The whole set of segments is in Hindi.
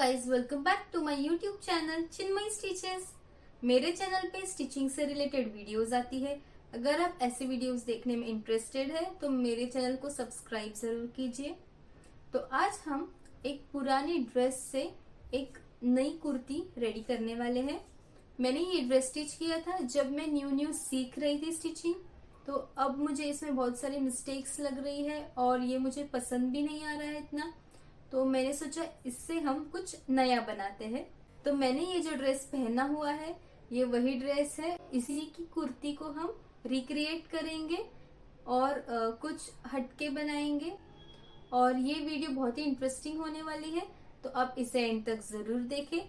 Guys, welcome back to my YouTube channel Chinmayi stitches. मेरे चैनल पे स्टिचिंग से रिलेटेड वीडियोस आती है। अगर आप ऐसे वीडियोस देखने में इंटरेस्टेड है तो मेरे चैनल को सब्सक्राइब जरूर कीजिए। तो आज हम एक पुरानी ड्रेस से एक नई कुर्ती रेडी करने वाले हैं। मैंने ये ड्रेस स्टिच किया था जब मैं न्यू सीख रही थी स्टिचिंग। तो अब मुझे इसमें बहुत सारी मिस्टेक्स लग रही है और ये मुझे पसंद भी नहीं आ रहा है इतना। तो मैंने सोचा इससे हम कुछ नया बनाते हैं। तो मैंने ये जो ड्रेस पहना हुआ है ये वही ड्रेस है। इसी की कुर्ती को हम रिक्रिएट करेंगे और कुछ हटके बनाएंगे। और ये वीडियो बहुत ही इंटरेस्टिंग होने वाली है, तो आप इसे एंड तक जरूर देखें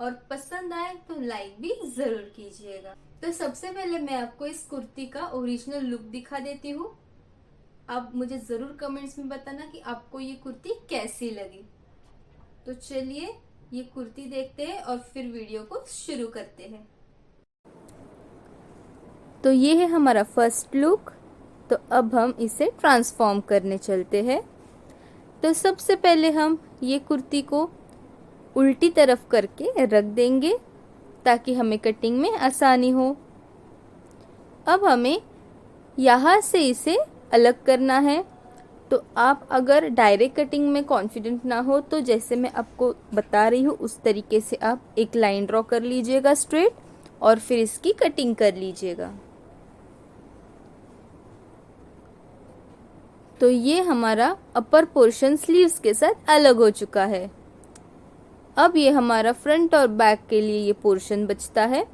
और पसंद आए तो लाइक भी जरूर कीजिएगा। तो सबसे पहले मैं आपको इस कुर्ती का ओरिजिनल लुक दिखा देती हूँ। आप मुझे जरूर कमेंट्स में बताना कि आपको ये कुर्ती कैसी लगी। तो चलिए ये कुर्ती देखते हैं और फिर वीडियो को शुरू करते हैं। तो ये है हमारा फर्स्ट लुक। तो अब हम इसे ट्रांसफॉर्म करने चलते हैं। तो सबसे पहले हम ये कुर्ती को उल्टी तरफ करके रख देंगे ताकि हमें कटिंग में आसानी हो। अब हमें यहाँ से इसे अलग करना है। तो आप अगर डायरेक्ट कटिंग में कॉन्फिडेंट ना हो तो जैसे मैं आपको बता रही हूँ उस तरीके से आप एक लाइन ड्रॉ कर लीजिएगा स्ट्रेट और फिर इसकी कटिंग कर लीजिएगा। तो ये हमारा अपर पोर्शन स्लीव्स के साथ अलग हो चुका है। अब ये हमारा फ्रंट और बैक के लिए ये पोर्शन बचता है।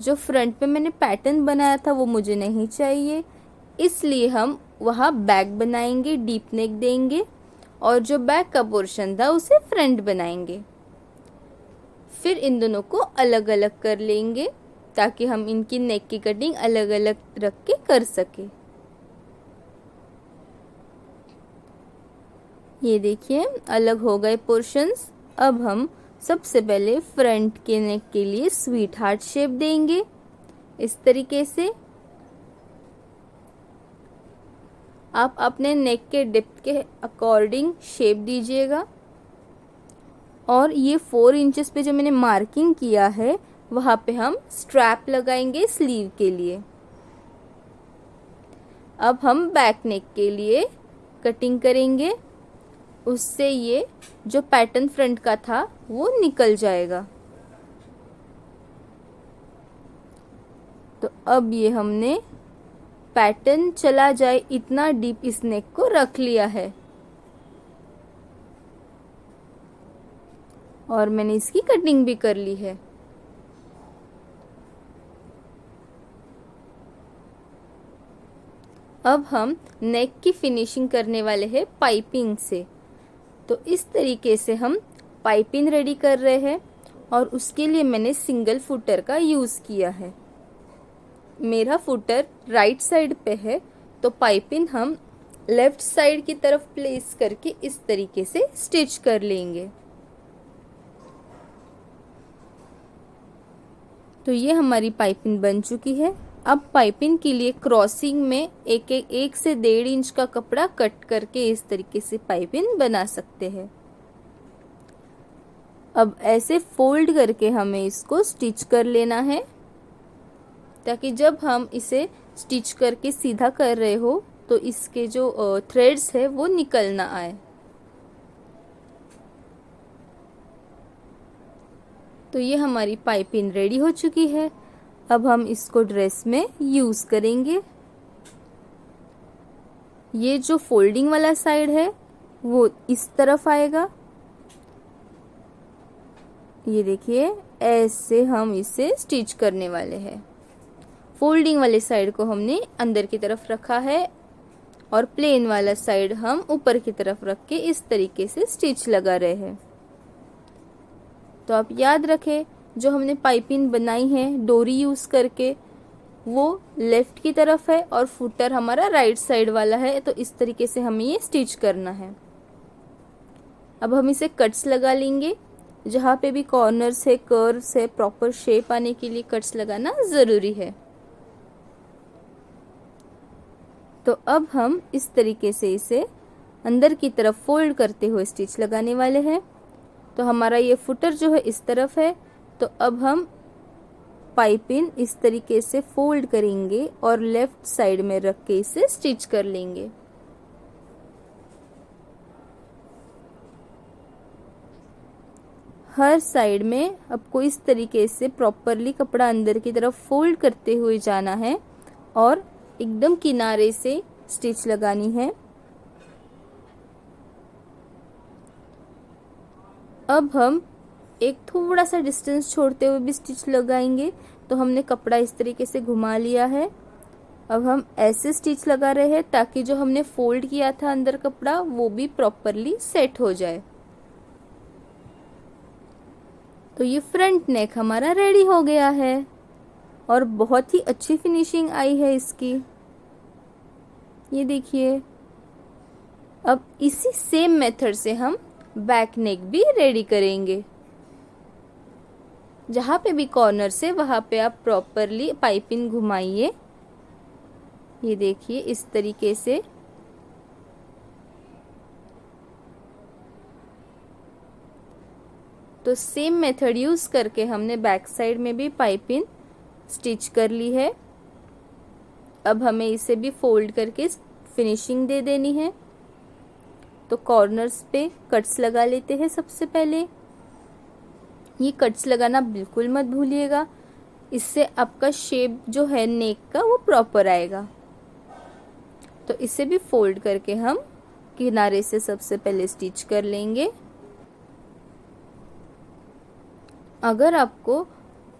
जो फ्रंट पे मैंने पैटर्न बनाया था वो मुझे नहीं चाहिए, इसलिए हम वहाँ बैक बनाएंगे, डीप नेक देंगे और जो बैक का पोर्शन था उसे फ्रंट बनाएंगे। फिर इन दोनों को अलग अलग कर लेंगे ताकि हम इनकी नेक की कटिंग अलग अलग रख के कर सके। ये देखिए अलग हो गए पोर्शंस। अब हम सबसे पहले फ्रंट के नेक के लिए स्वीट हार्ट शेप देंगे इस तरीके से। आप अपने नेक के डेप्थ के अकॉर्डिंग शेप दीजिएगा। और ये 4 इंचेस पे जो मैंने मार्किंग किया है वहाँ पे हम स्ट्रैप लगाएंगे स्लीव के लिए। अब हम बैक नेक के लिए कटिंग करेंगे, उससे ये जो पैटर्न फ्रंट का था वो निकल जाएगा। तो अब ये हमने पैटर्न चला जाए इतना डीप इस नेक को रख लिया है और मैंने इसकी कटिंग भी कर ली है। अब हम नेक की फिनिशिंग करने वाले हैं पाइपिंग से। तो इस तरीके से हम पाइपिंग रेडी कर रहे हैं और उसके लिए मैंने सिंगल फुटर का यूज़ किया है। मेरा फुटर राइट साइड पे है तो पाइपिंग हम लेफ्ट साइड की तरफ प्लेस करके इस तरीके से स्टिच कर लेंगे। तो ये हमारी पाइपिंग बन चुकी है। अब पाइपिंग के लिए क्रॉसिंग में एक से 1.5 इंच का कपड़ा कट करके इस तरीके से पाइपिंग बना सकते हैं। अब ऐसे फोल्ड करके हमें इसको स्टिच कर लेना है ताकि जब हम इसे स्टिच करके सीधा कर रहे हो तो इसके जो थ्रेड्स है वो निकल ना आए। तो ये हमारी पाइपिंग रेडी हो चुकी है। अब हम इसको ड्रेस में यूज़ करेंगे। ये जो फोल्डिंग वाला साइड है वो इस तरफ आएगा। ये देखिए ऐसे हम इसे स्टिच करने वाले हैं। फोल्डिंग वाले साइड को हमने अंदर की तरफ रखा है और प्लेन वाला साइड हम ऊपर की तरफ रख के इस तरीके से स्टिच लगा रहे हैं। तो आप याद रखें जो हमने पाइपिंग बनाई है डोरी यूज़ करके वो लेफ्ट की तरफ है और फुटर हमारा राइट साइड वाला है। तो इस तरीके से हमें ये स्टिच करना है। अब हम इसे कट्स लगा लेंगे। जहाँ पे भी कॉर्नर्स है, कर्व्स है, प्रॉपर शेप आने के लिए कट्स लगाना ज़रूरी है। तो अब हम इस तरीके से इसे अंदर की तरफ फोल्ड करते हुए स्टिच लगाने वाले हैं तो हमारा ये फुटर जो है इस तरफ है। तो अब हम पाइपिंग इस तरीके से फोल्ड करेंगे और लेफ्ट साइड में रख के इसे स्टिच कर लेंगे। हर साइड में आपको इस तरीके से प्रॉपरली कपड़ा अंदर की तरफ फोल्ड करते हुए जाना है और एकदम किनारे से स्टिच लगानी है। अब हम एक थोड़ा सा डिस्टेंस छोड़ते हुए भी स्टिच लगाएंगे। तो हमने कपड़ा इस तरीके से घुमा लिया है। अब हम ऐसे स्टिच लगा रहे हैं ताकि जो हमने फोल्ड किया था अंदर कपड़ा वो भी प्रॉपरली सेट हो जाए। तो ये फ्रंट नेक हमारा रेडी हो गया है और बहुत ही अच्छी फिनिशिंग आई है इसकी। ये देखिए। अब इसी सेम मेथड से हम बैक नेक भी रेडी करेंगे। जहाँ पे भी कॉर्नर से वहाँ पे आप प्रॉपरली पाइपिंग घुमाइए। ये देखिए इस तरीके से। तो सेम मेथड यूज करके हमने बैक साइड में भी पाइपिंग स्टिच कर ली है। अब हमें इसे भी फोल्ड करके फिनिशिंग दे देनी है। तो कॉर्नर्स पे कट्स लगा लेते हैं सबसे पहले। ये कट्स लगाना बिल्कुल मत भूलिएगा, इससे आपका शेप जो है नेक का वो प्रॉपर आएगा। तो इसे भी फोल्ड करके हम किनारे से सबसे पहले स्टिच कर लेंगे। अगर आपको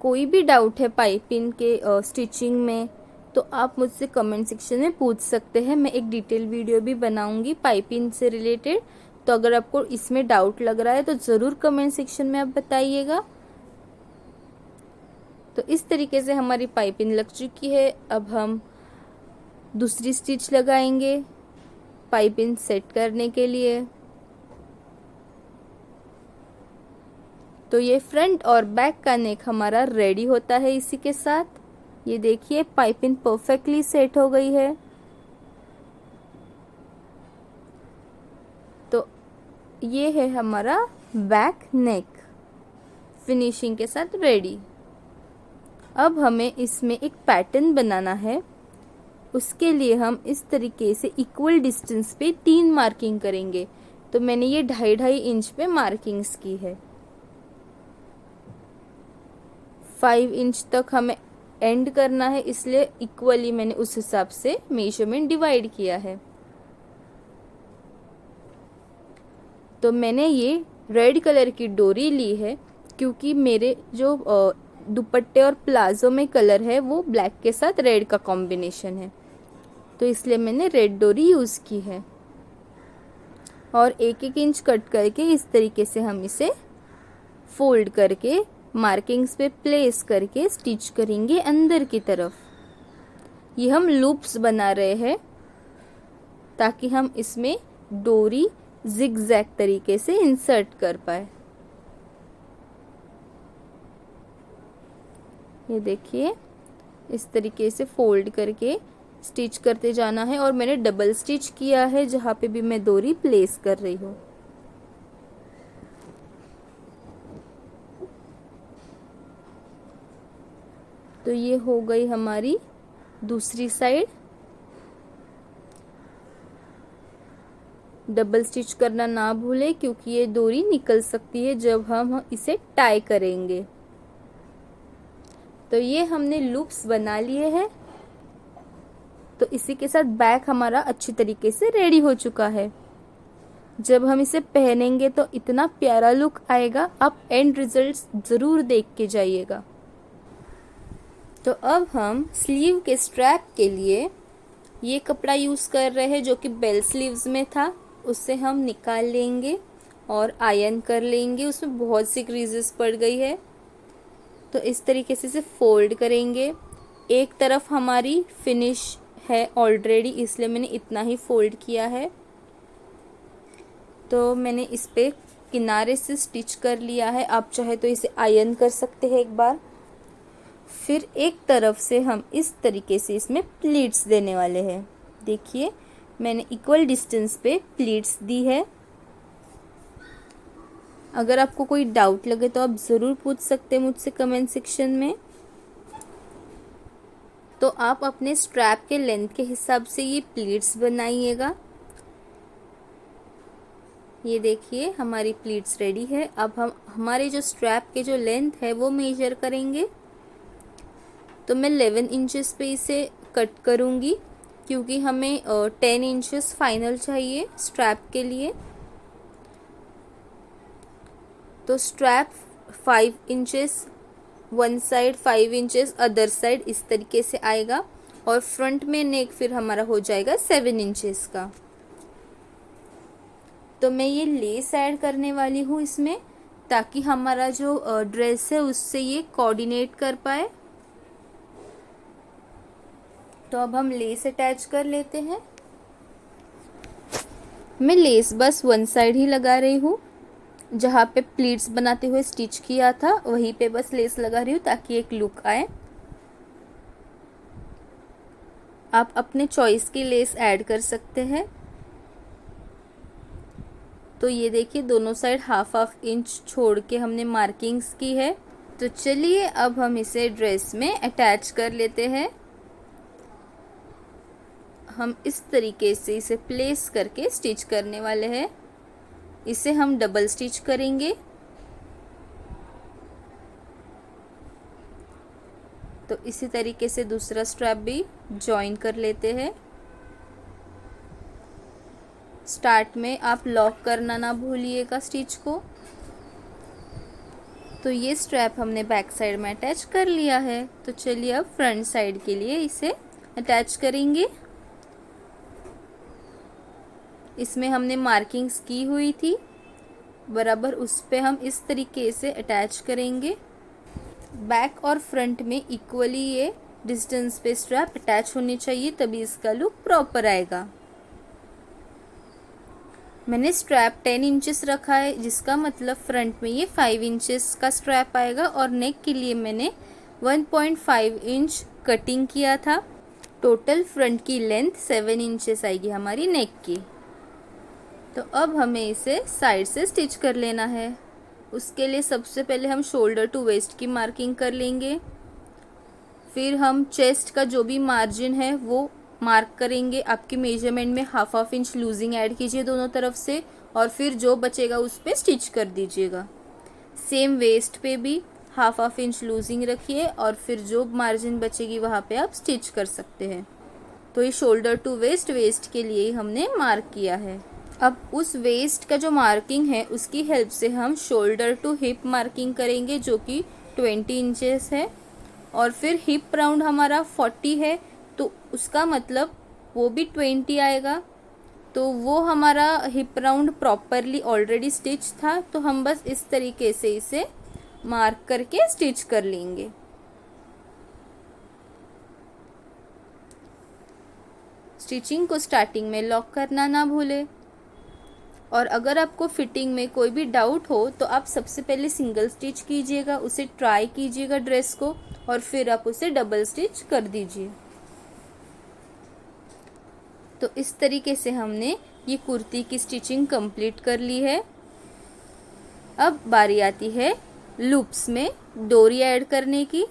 कोई भी डाउट है पाइपिंग के स्टिचिंग में तो आप मुझसे कमेंट सेक्शन में पूछ सकते हैं। मैं एक डिटेल वीडियो भी बनाऊंगी पाइपिंग से रिलेटेड। तो अगर आपको इसमें डाउट लग रहा है तो ज़रूर कमेंट सेक्शन में आप बताइएगा। तो इस तरीके से हमारी पाइपिंग लग चुकी है। अब हम दूसरी स्टिच लगाएंगे पाइपिंग सेट करने के लिए। तो ये फ्रंट और बैक का नेक हमारा रेडी होता है इसी के साथ। ये देखिए पाइपिंग परफेक्टली सेट हो गई है। तो ये है हमारा बैक नेक फिनिशिंग के साथ रेडी। अब हमें इसमें एक पैटर्न बनाना है। उसके लिए हम इस तरीके से इक्वल डिस्टेंस पे 3 मार्किंग करेंगे। तो मैंने ये 2.5 इंच पे मार्किंग्स की है। 5 इंच तक हमें एंड करना है, इसलिए इक्वली मैंने उस हिसाब से मेजरमेंट डिवाइड किया है। तो मैंने ये रेड कलर की डोरी ली है क्योंकि मेरे जो दुपट्टे और प्लाजो में कलर है वो ब्लैक के साथ रेड का कॉम्बिनेशन है, तो इसलिए मैंने रेड डोरी यूज़ की है। और 1-1 इंच कट करके इस तरीके से हम इसे फोल्ड करके मार्किंग्स पे प्लेस करके स्टिच करेंगे अंदर की तरफ। ये हम लूप्स बना रहे हैं ताकि हम इसमें डोरी जिगजैग तरीके से इंसर्ट कर पाए। ये देखिए इस तरीके से फोल्ड करके स्टिच करते जाना है। और मैंने डबल स्टिच किया है जहाँ पे भी मैं डोरी प्लेस कर रही हूँ। तो ये हो गई हमारी दूसरी साइड। डबल स्टिच करना ना भूले क्योंकि ये डोरी निकल सकती है जब हम इसे टाई करेंगे। तो ये हमने लूप्स बना लिए हैं। तो इसी के साथ बैक हमारा अच्छी तरीके से रेडी हो चुका है। जब हम इसे पहनेंगे तो इतना प्यारा लुक आएगा, आप एंड रिजल्ट्स ज़रूर देख के जाइएगा। तो अब हम स्लीव के स्ट्रैप के लिए ये कपड़ा यूज़ कर रहे हैं जो कि बेल स्लीव्स में था। उससे हम निकाल लेंगे और आयरन कर लेंगे। उसमें बहुत सी क्रीजेस पड़ गई है, तो इस तरीके से इसे फोल्ड करेंगे। एक तरफ हमारी फिनिश है ऑलरेडी, इसलिए मैंने इतना ही फोल्ड किया है। तो मैंने इस पे किनारे से स्टिच कर लिया है। आप चाहे तो इसे आयरन कर सकते हैं एक बार। फिर एक तरफ से हम इस तरीके से इसमें प्लीट्स देने वाले हैं। देखिए मैंने इक्वल डिस्टेंस पे प्लीट्स दी है। अगर आपको कोई डाउट लगे तो आप ज़रूर पूछ सकते हैं मुझसे कमेंट सेक्शन में। तो आप अपने स्ट्रैप के लेंथ के हिसाब से ये प्लीट्स बनाइएगा। ये देखिए हमारी प्लीट्स रेडी है। अब हम हमारे जो स्ट्रैप के जो लेंथ है वो मेजर करेंगे। तो मैं 11 इंचेस पे इसे कट करूँगी क्योंकि हमें 10 इंचेस फाइनल चाहिए स्ट्रैप के लिए। तो strap 5 inches one side, 5 inches other side, इस तरीके से आएगा। और फ्रंट में नेक फिर हमारा हो जाएगा 7 इंचेस का। तो मैं ये लेस ऐड करने वाली हूँ इसमें, ताकि हमारा जो ड्रेस है उससे ये कोऑर्डिनेट कर पाए। तो अब हम लेस अटैच कर लेते हैं। मैं लेस बस वन साइड ही लगा रही हूँ, जहाँ पे प्लीट्स बनाते हुए स्टिच किया था वहीं पे बस लेस लगा रही हूँ ताकि एक लुक आए। आप अपने चॉइस की लेस ऐड कर सकते हैं। तो ये देखिए दोनों साइड हाफ हाफ इंच छोड़ के हमने मार्किंग्स की है। तो चलिए अब हम इसे ड्रेस में अटैच कर लेते हैं। हम इस तरीके से इसे प्लेस करके स्टिच करने वाले हैं। इसे हम डबल स्टिच करेंगे। तो इसी तरीके से दूसरा स्ट्रैप भी जॉइन कर लेते हैं। स्टार्ट में आप लॉक करना ना भूलिएगा स्टिच को। तो ये स्ट्रैप हमने बैक साइड में अटैच कर लिया है। तो चलिए अब फ्रंट साइड के लिए इसे अटैच करेंगे। इसमें हमने मार्किंग्स की हुई थी बराबर, उस पे हम इस तरीके से अटैच करेंगे। बैक और फ्रंट में इक्वली ये डिस्टेंस पे स्ट्रैप अटैच होनी चाहिए, तभी इसका लुक प्रॉपर आएगा। मैंने स्ट्रैप 10 इंचेस रखा है, जिसका मतलब फ्रंट में ये 5 इंचेस का स्ट्रैप आएगा। और नेक के लिए मैंने 1.5 इंच कटिंग किया था। टोटल फ्रंट की लेंथ 7 इंचेस आएगी हमारी नेक की। तो अब हमें इसे साइड से स्टिच कर लेना है। उसके लिए सबसे पहले हम शोल्डर टू वेस्ट की मार्किंग कर लेंगे। फिर हम चेस्ट का जो भी मार्जिन है वो मार्क करेंगे। आपकी मेजरमेंट में half half inch losing add कीजिए दोनों तरफ से, और फिर जो बचेगा उस पे स्टिच कर दीजिएगा। सेम वेस्ट पे भी हाफ हाफ इंच लूजिंग रखिए, और फिर जो मार्जिन बचेगी वहाँ पे आप स्टिच कर सकते हैं। तो ये शोल्डर टू वेस्ट के लिए ही हमने मार्क किया है। अब उस वेस्ट का जो मार्किंग है उसकी हेल्प से हम शोल्डर टू हिप मार्किंग करेंगे, जो कि 20 इंचेस है। और फिर हिप राउंड हमारा 40 है, तो उसका मतलब वो भी 20 आएगा। तो वो हमारा hip round properly already stitch था, तो हम बस इस तरीके से इसे मार्क करके स्टिच कर लेंगे। स्टिचिंग को स्टार्टिंग में लॉक करना ना भूले। और अगर आपको फिटिंग में कोई भी डाउट हो तो आप सबसे पहले सिंगल स्टिच कीजिएगा, उसे ट्राई कीजिएगा ड्रेस को, और फिर आप उसे डबल स्टिच कर दीजिए। तो इस तरीके से हमने ये कुर्ती की स्टिचिंग कंप्लीट कर ली है। अब बारी आती है लूप्स में डोरी ऐड करने की।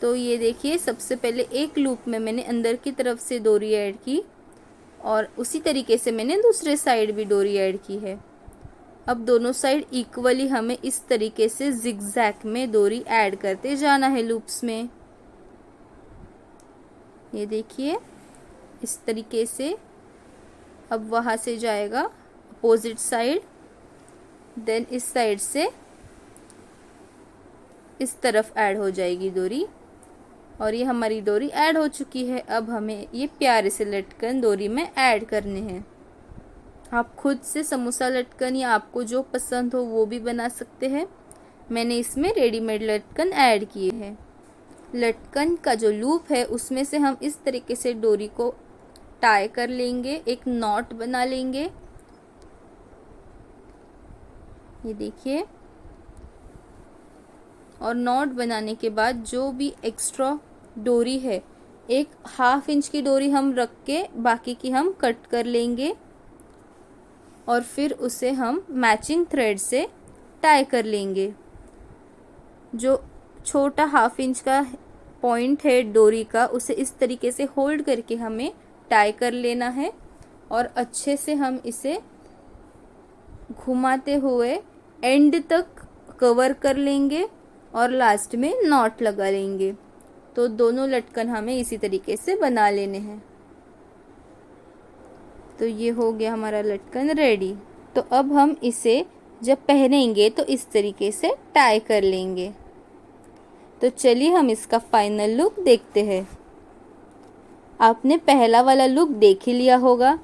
तो ये देखिए सबसे पहले एक लूप में मैंने अंदर की तरफ से डोरी ऐड की, और उसी तरीके से मैंने दूसरे साइड भी डोरी ऐड की है। अब दोनों साइड इक्वली हमें इस तरीके से जिगजैग में डोरी ऐड करते जाना है लूप्स में। ये देखिए इस तरीके से। अब वहाँ से जाएगा अपोजिट साइड, देन इस साइड से इस तरफ ऐड हो जाएगी डोरी, और ये हमारी डोरी ऐड हो चुकी है। अब हमें ये प्यारे से लटकन डोरी में ऐड करने हैं। आप खुद से समोसा लटकन या आपको जो पसंद हो वो भी बना सकते हैं। मैंने इसमें रेडीमेड लटकन ऐड किए हैं। लटकन का जो लूप है उसमें से हम इस तरीके से डोरी को टाई कर लेंगे, एक नॉट बना लेंगे। ये देखिए, और नॉट बनाने के बाद जो भी एक्स्ट्रा डोरी है, एक हाफ इंच की डोरी हम रख के बाकी की हम कट कर लेंगे। और फिर उसे हम मैचिंग थ्रेड से टाई कर लेंगे। जो छोटा 1/2 इंच का पॉइंट है डोरी का, उसे इस तरीके से होल्ड करके हमें टाई कर लेना है और अच्छे से हम इसे घुमाते हुए एंड तक कवर कर लेंगे और लास्ट में नॉट लगा लेंगे। तो दोनों लटकन हमें इसी तरीके से बना लेने हैं। तो ये हो गया हमारा लटकन रेडी। तो अब हम इसे जब पहनेंगे तो इस तरीके से टाई कर लेंगे। तो चलिए हम इसका फाइनल लुक देखते हैं। आपने पहला वाला लुक देख ही लिया होगा।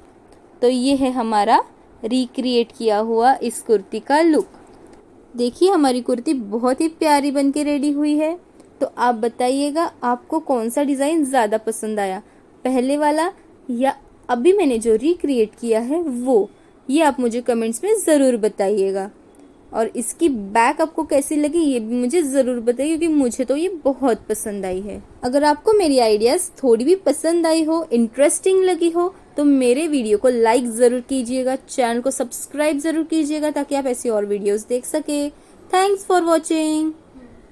तो ये है हमारा रिक्रिएट किया हुआ इस कुर्ती का लुक। देखिए हमारी कुर्ती बहुत ही प्यारी बन के रेडी हुई है। तो आप बताइएगा आपको कौन सा डिज़ाइन ज़्यादा पसंद आया, पहले वाला या अभी मैंने जो रिक्रिएट किया है वो। ये आप मुझे कमेंट्स में ज़रूर बताइएगा। और इसकी बैक आपको कैसी लगी ये भी मुझे ज़रूर बताइए, क्योंकि मुझे तो ये बहुत पसंद आई है। अगर आपको मेरी आइडियाज़ थोड़ी भी पसंद आई हो, इंटरेस्टिंग लगी हो, तो मेरे वीडियो को लाइक ज़रूर कीजिएगा, चैनल को सब्सक्राइब ज़रूर कीजिएगा ताकि आप ऐसी और वीडियोस देख सके। Thanks for watching.